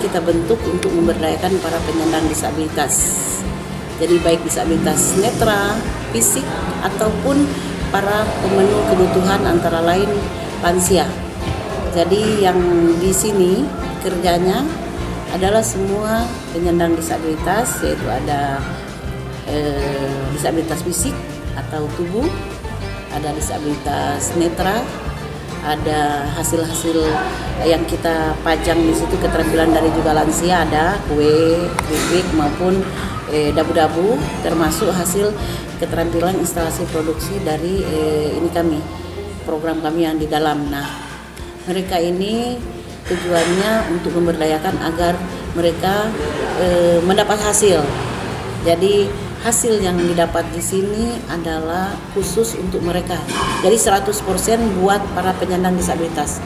kita bentuk untuk memberdayakan para penyandang disabilitas. Jadi baik disabilitas netra, fisik, ataupun para pemenuh kebutuhan antara lain lansia. Jadi yang di sini kerjanya adalah semua penyandang disabilitas, yaitu ada disabilitas fisik atau tubuh, ada disabilitas netra, ada hasil-hasil yang kita pajang di situ keterampilan dari juga lansia, ada kue, keripik maupun dabu-dabu, termasuk hasil keterampilan instalasi produksi dari ini kami, program kami yang di dalam. Nah, mereka ini tujuannya untuk memberdayakan agar mereka mendapat hasil. Jadi hasil yang didapat di sini adalah khusus untuk mereka. Jadi 100% buat para penyandang disabilitas.